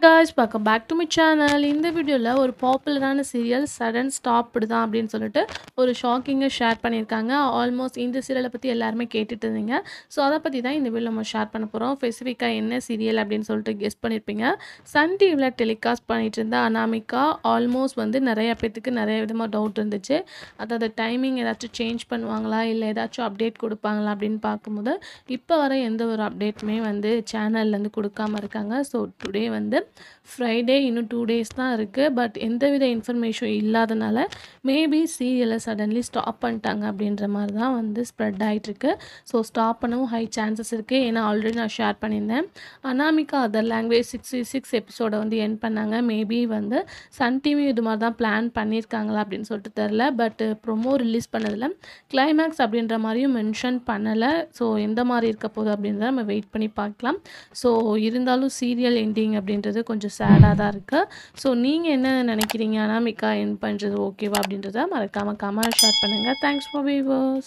guys, welcome back to my channel. இந்த வீடியோல ஒரு பாப்புலரான சீரியல் சடன் ஸ்டாப்டு தான் அப்படின்னு சொல்லிட்டு ஒரு ஷாக்கிங்கை ஷேர் பண்ணியிருக்காங்க. ஆல்மோஸ்ட் இந்த சீரியலை பற்றி எல்லாருமே கேட்டுட்டு இருந்தீங்க. ஸோ அதை பற்றி தான் இந்த வீடியோ நம்ம ஷேர் பண்ண போகிறோம். ஸ்பெசிஃபிக்காக என்ன சீரியல் அப்படின்னு சொல்லிட்டு கெஸ் பண்ணியிருப்பீங்க. சன் டிவியில் டெலிகாஸ்ட் பண்ணிட்டு இருந்த அனாமிகா ஆல்மோஸ்ட் நிறைய பேத்துக்கு நிறைய விதமாக டவுட் இருந்துச்சு. அதாவது டைமிங் ஏதாச்சும் சேஞ்ச் பண்ணுவாங்களா இல்லை ஏதாச்சும் அப்டேட் கொடுப்பாங்களா அப்படின்னு பார்க்கும்போது இப்போ வர எந்த ஒரு அப்டேட்டுமே சேனல்லேருந்து கொடுக்காம இருக்காங்க. ஸோ டுடே ஃப்ரைடே இன்னும் 2 days தான் இருக்குது. பட் எந்தவித இன்ஃபர்மேஷன் இல்லாதனால மேபி சீரியலை சடன்லி ஸ்டாப் பண்ணிட்டாங்க அப்படின்ற மாதிரி தான் ஸ்ப்ரெட் ஆகிட்டுருக்கு. ஸோ ஸ்டாப் பண்ணவும் ஹை சான்சஸ் இருக்குது. ஏன்னா ஆல்ரெடி நான் ஷேர் பண்ணியிருந்தேன். அனாமிகா அதர் லாங்குவேஜ் 66 எபிசோடை எண்ட் பண்ணாங்க. மேபி சன் டிவி இது மாதிரி தான் பிளான் பண்ணியிருக்காங்களா அப்படின்னு சொல்லிட்டு தெரில. பட் ப்ரொமோ ரிலீஸ் பண்ணதில் கிளைமேக்ஸ் அப்படின்ற மாதிரியும் மென்ஷன் பண்ணலை. ஸோ எந்த மாதிரி இருக்க போகுது அப்படின்றத நம்ம வெயிட் பண்ணி பார்க்கலாம். ஸோ இருந்தாலும் சீரியல் எண்டிங் அப்படின்றது கொஞ்சம் சேடாக தான் இருக்குது. ஸோ நீங்கள் என்ன நினைக்கிறீங்க? அனாமிகா எண்ட் பண்ணுறது ஓகேவா அப்படின்றத மறக்காமல் கமெண்ட் ஷேர் பண்ணுங்கள். Thanks for viewers.